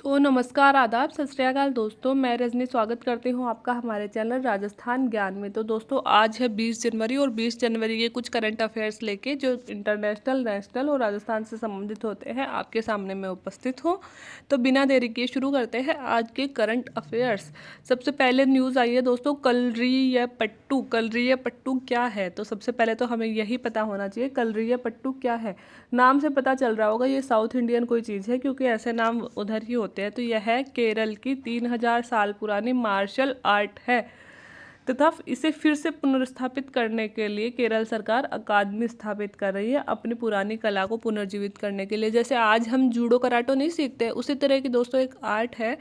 तो नमस्कार, आदाब, सत श्री अकाल दोस्तों। मैं रजनी स्वागत करती हूँ आपका हमारे चैनल राजस्थान ज्ञान में। तो दोस्तों आज है 20 जनवरी और 20 जनवरी के कुछ करंट अफेयर्स लेके जो इंटरनेशनल, नेशनल और राजस्थान से संबंधित होते हैं आपके सामने मैं उपस्थित हूँ। तो बिना देरी किए शुरू करते हैं आज के करंट अफेयर्स। सबसे पहले न्यूज़ आई है दोस्तों, कलरीपयट्टू। कलरीपयट्टू क्या है? तो सबसे पहले तो हमें यही पता होना चाहिए कलरीपयट्टू क्या है। नाम से पता चल रहा होगा ये साउथ इंडियन कोई चीज़ है, क्योंकि ऐसे नाम उधर ही होते हैं। तो यह है केरल की 3000 साल पुरानी मार्शल आर्ट है तथा इसे फिर से पुनर्स्थापित करने के लिए केरल सरकार अकादमी स्थापित कर रही है अपनी पुरानी कला को पुनर्जीवित करने के लिए। जैसे आज हम जूडो कराटो नहीं सीखते, उसी तरह की दोस्तों एक आर्ट है।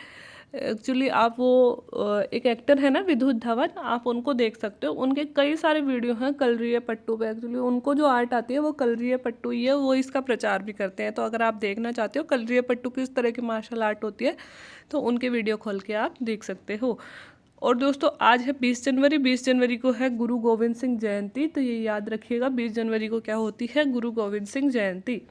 एक्चुअली आप वो एक एक्टर है ना विद्युत धवन, आप उनको देख सकते हो। उनके कई सारे वीडियो हैं कलरीपयट्टू पे। एक्चुअली उनको जो आर्ट आती है वो कलरीपयट्टू ही है, वो इसका प्रचार भी करते हैं। तो अगर आप देखना चाहते हो कलरीपयट्टू किस तरह की मार्शल आर्ट होती है तो उनके वीडियो खोल के आप देख सकते हो। और दोस्तों आज है 20 जनवरी। 20 जनवरी को है गुरु गोविंद सिंह जयंती। तो ये याद रखिएगा 20 जनवरी को क्या होती है, गुरु गोविंद सिंह जयंती।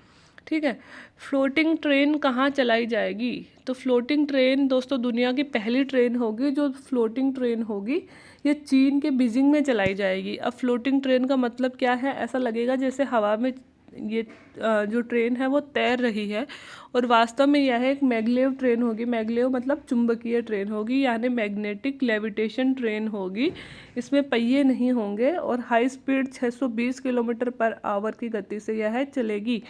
ठीक है। फ्लोटिंग ट्रेन कहाँ चलाई जाएगी? तो फ्लोटिंग ट्रेन दोस्तों दुनिया की पहली ट्रेन होगी जो फ्लोटिंग ट्रेन होगी, ये चीन के बीजिंग में चलाई जाएगी। अब फ्लोटिंग ट्रेन का मतलब क्या है? ऐसा लगेगा जैसे हवा में ये जो ट्रेन है वो तैर रही है, और वास्तव में यह एक मैगलेव ट्रेन होगी। मैगलेव मतलब चुंबकीय ट्रेन होगी, यानी मैग्नेटिक लेविटेशन ट्रेन होगी। इसमें पहिए नहीं होंगे और high speed 620 kilometre per hour की गति से यह चलेगी।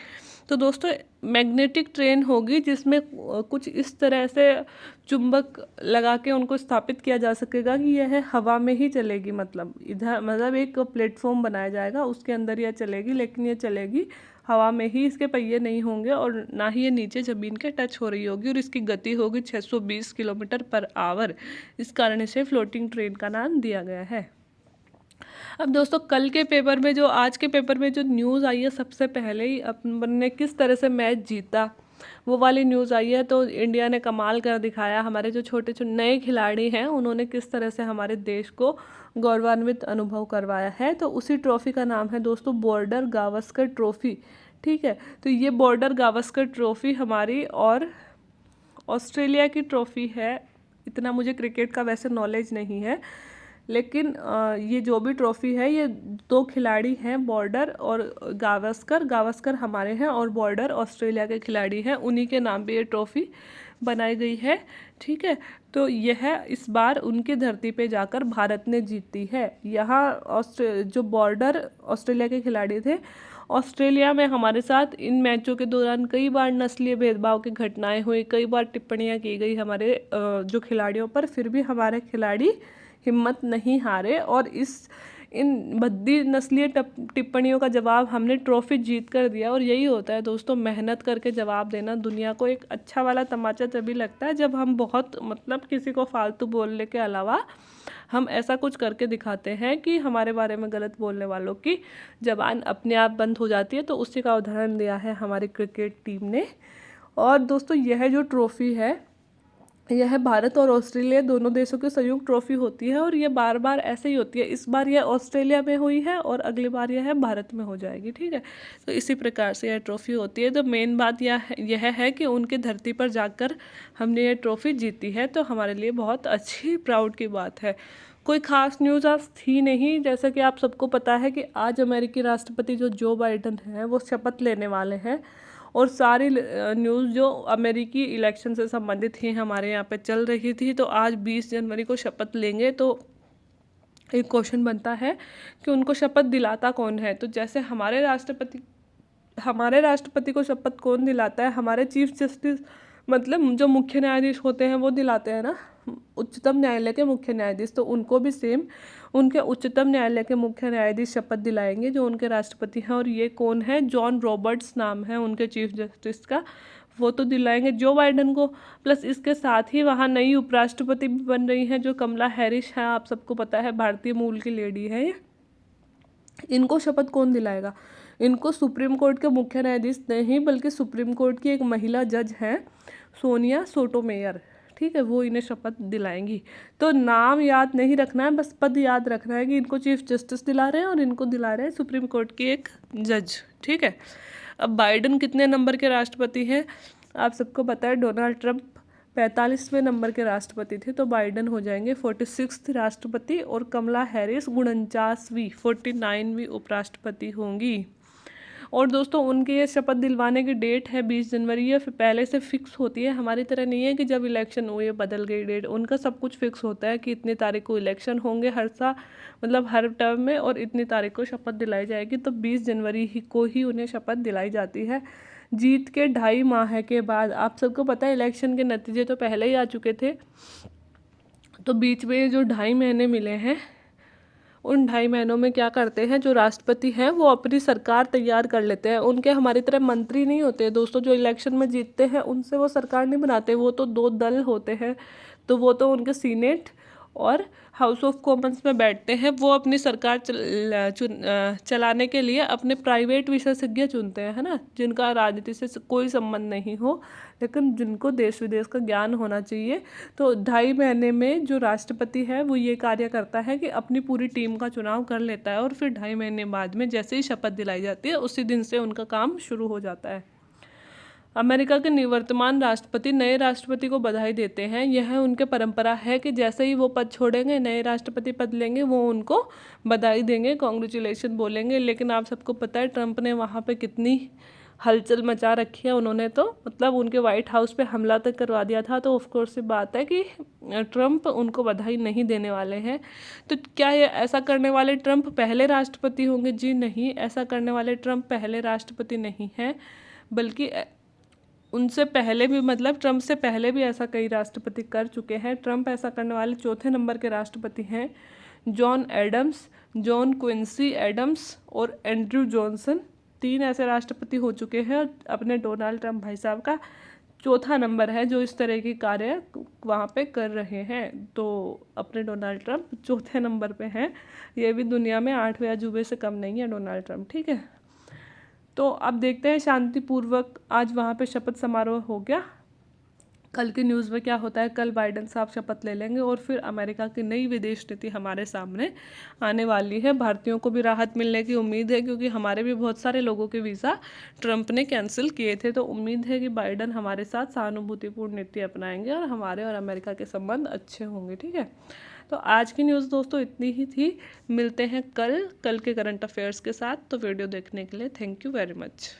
तो दोस्तों मैग्नेटिक ट्रेन होगी जिसमें कुछ इस तरह से चुंबक लगा के उनको स्थापित किया जा सकेगा कि यह हवा में ही चलेगी। मतलब इधर मतलब एक प्लेटफॉर्म बनाया जाएगा, उसके अंदर यह चलेगी, लेकिन यह चलेगी हवा में ही। इसके पहिए नहीं होंगे और ना ही ये नीचे ज़मीन के टच हो रही होगी, और इसकी गति होगी 620 किलोमीटर पर आवर। इस कारण इसे फ्लोटिंग ट्रेन का नाम दिया गया है। अब दोस्तों कल के पेपर में जो आज के पेपर में जो न्यूज़ आई है, सबसे पहले ही अपन ने किस तरह से मैच जीता वो वाली न्यूज़ आई है। तो इंडिया ने कमाल कर दिखाया। हमारे जो छोटे छोटे नए खिलाड़ी हैं उन्होंने किस तरह से हमारे देश को गौरवान्वित अनुभव करवाया है। तो उसी ट्रॉफी का नाम है दोस्तों बॉर्डर गावस्कर ट्रॉफी। ठीक है। तो ये बॉर्डर गावस्कर ट्रॉफी हमारी और ऑस्ट्रेलिया की ट्रॉफी है। इतना मुझे क्रिकेट का वैसे नॉलेज नहीं है, लेकिन ये जो भी ट्रॉफ़ी है ये दो खिलाड़ी हैं, बॉर्डर और गावस्कर। गावस्कर हमारे हैं और बॉर्डर ऑस्ट्रेलिया के खिलाड़ी हैं, उन्हीं के नाम पे ये ट्रॉफ़ी बनाई गई है। ठीक है। तो यह इस बार उनकी धरती पे जाकर भारत ने जीती है। यहाँ जो बॉर्डर ऑस्ट्रेलिया के खिलाड़ी थे, ऑस्ट्रेलिया में हमारे साथ इन मैचों के दौरान कई बार नस्लीय भेदभाव की घटनाएं हुई, कई बार टिप्पणियां की गई हमारे जो खिलाड़ियों पर, फिर भी हमारे खिलाड़ी हिम्मत नहीं हारे और इन भद्दी नस्लीय टिप्पणियों का जवाब हमने ट्रॉफी जीत कर दिया। और यही होता है दोस्तों, मेहनत करके जवाब देना। दुनिया को एक अच्छा वाला तमाचा तभी लगता है जब हम बहुत मतलब किसी को फालतू बोलने के अलावा हम ऐसा कुछ करके दिखाते हैं कि हमारे बारे में गलत बोलने वालों की जबान अपने आप बंद हो जाती है। तो उसी का उदाहरण दिया है हमारी क्रिकेट टीम ने। और दोस्तों यह जो ट्रॉफी है यह भारत और ऑस्ट्रेलिया दोनों देशों की संयुक्त ट्रॉफी होती है, और ये बार बार ऐसे ही होती है। इस बार यह ऑस्ट्रेलिया में हुई है और अगली बार यह भारत में हो जाएगी। ठीक है। तो इसी प्रकार से यह ट्रॉफी होती है। तो मेन बात यह है कि उनकी धरती पर जाकर हमने ये ट्रॉफी जीती है, तो हमारे लिए बहुत अच्छी प्राउड की बात है। कोई खास न्यूज़ आज थी नहीं। जैसा कि आप सबको पता है कि आज अमेरिकी राष्ट्रपति जो बाइडन हैं वो शपथ लेने वाले हैं, और सारी न्यूज़ जो अमेरिकी इलेक्शन से संबंधित ही हमारे यहाँ पे चल रही थी। तो आज 20 जनवरी को शपथ लेंगे, तो एक क्वेश्चन बनता है कि उनको शपथ दिलाता कौन है। तो जैसे हमारे राष्ट्रपति को शपथ कौन दिलाता है? हमारे चीफ जस्टिस मतलब जो मुख्य न्यायाधीश होते हैं वो दिलाते हैं ना, उच्चतम न्यायालय के मुख्य न्यायाधीश। तो उनको भी सेम उनके उच्चतम न्यायालय के मुख्य न्यायाधीश शपथ दिलाएंगे जो उनके राष्ट्रपति हैं। और ये कौन है? जॉन रॉबर्ट्स नाम है उनके चीफ जस्टिस का। वो तो दिलाएंगे जो बाइडन को। प्लस इसके साथ ही वहाँ नई उपराष्ट्रपति भी बन रही हैं जो कमला हैरिस है। आप सबको पता है भारतीय मूल की लेडी है ये। इनको शपथ कौन दिलाएगा? इनको सुप्रीम कोर्ट के मुख्य न्यायाधीश नहीं, बल्कि सुप्रीम कोर्ट की एक महिला जज हैं सोनिया सोटोमेयर। ठीक है। वो इन्हें शपथ दिलाएंगी। तो नाम याद नहीं रखना है, बस पद याद रखना है कि इनको चीफ जस्टिस दिला रहे हैं और इनको दिला रहे हैं सुप्रीम कोर्ट की एक जज। ठीक है। अब बाइडन कितने नंबर के राष्ट्रपति हैं? आप सबको पता है डोनाल्ड ट्रंप 45वें नंबर के राष्ट्रपति थे, तो बाइडन हो जाएंगे 46th राष्ट्रपति और कमला हैरिस 49वीं 49वीं उपराष्ट्रपति होंगी। और दोस्तों उनके ये शपथ दिलवाने की डेट है 20 जनवरी, ये पहले से फिक्स होती है। हमारी तरह नहीं है कि जब इलेक्शन हुए बदल गई डेट, उनका सब कुछ फिक्स होता है कि इतनी तारीख को इलेक्शन होंगे हर साल, मतलब हर टर्म में, और इतनी तारीख को शपथ दिलाई जाएगी। तो 20 जनवरी को ही उन्हें शपथ दिलाई जाती है जीत के 2.5 माह के बाद। आप सबको पता है इलेक्शन के नतीजे तो पहले ही आ चुके थे, तो बीच में जो 2.5 महीने मिले हैं, उन 2.5 महीनों में क्या करते हैं, जो राष्ट्रपति हैं वो अपनी सरकार तैयार कर लेते हैं। उनके हमारी तरह मंत्री नहीं होते दोस्तों, जो इलेक्शन में जीतते हैं उनसे वो सरकार नहीं बनाते, वो तो 2 दल होते हैं। तो वो तो उनके सीनेट और हाउस ऑफ कॉमन्स में बैठते हैं, वो अपनी सरकार चलाने के लिए अपने प्राइवेट विशेषज्ञ चुनते हैं, है ना, जिनका राजनीति से कोई संबंध नहीं हो, लेकिन जिनको देश विदेश का ज्ञान होना चाहिए। तो 2.5 महीने में जो राष्ट्रपति है वो ये कार्य करता है कि अपनी पूरी टीम का चुनाव कर लेता है, और फिर 2.5 महीने बाद में जैसे ही शपथ दिलाई जाती है उसी दिन से उनका काम शुरू हो जाता है। अमेरिका के निवर्तमान राष्ट्रपति नए राष्ट्रपति को बधाई देते हैं। यह उनके परंपरा है कि जैसे ही वो पद छोड़ेंगे, नए राष्ट्रपति पद लेंगे, वो उनको बधाई देंगे, कॉन्ग्रेचुलेशन बोलेंगे। लेकिन आप सबको पता है ट्रंप ने वहाँ पे कितनी हलचल मचा रखी है। उन्होंने तो मतलब उनके वाइट हाउस पे हमला तक करवा दिया था। तो ऑफकोर्स ये बात है कि ट्रंप उनको बधाई नहीं देने वाले हैं। तो क्या ये ऐसा करने वाले ट्रंप पहले राष्ट्रपति होंगे? जी नहीं, ऐसा करने वाले ट्रंप पहले राष्ट्रपति नहीं हैं, बल्कि उनसे पहले भी, मतलब ट्रंप से पहले भी ऐसा कई राष्ट्रपति कर चुके हैं। ट्रंप ऐसा करने वाले 4थे नंबर के राष्ट्रपति हैं। John Adams, John Quincy Adams और एंड्रयू जॉनसन 3 ऐसे राष्ट्रपति हो चुके हैं। और अपने डोनाल्ड ट्रंप भाई साहब का 4था नंबर है जो इस तरह की कार्य वहाँ पे कर रहे हैं। तो अपने डोनाल्ड ट्रंप 4थे नंबर पे हैं। ये भी दुनिया में 8वें अजूबे से कम नहीं है डोनाल्ड ट्रंप, ठीक है। तो अब देखते हैं शांतिपूर्वक आज वहाँ पे शपथ समारोह हो गया। कल की न्यूज़ में क्या होता है, कल बाइडन साहब शपथ ले लेंगे और फिर अमेरिका की नई विदेश नीति हमारे सामने आने वाली है। भारतीयों को भी राहत मिलने की उम्मीद है, क्योंकि हमारे भी बहुत सारे लोगों के वीज़ा ट्रंप ने कैंसिल किए थे। तो उम्मीद है कि बाइडन हमारे साथ सहानुभूतिपूर्ण नीति अपनाएंगे और हमारे और अमेरिका के संबंध अच्छे होंगे, ठीक है। तो आज की न्यूज़ दोस्तों इतनी ही थी। मिलते हैं कल के करंट अफेयर्स के साथ। तो वीडियो देखने के लिए थैंक यू वेरी मच।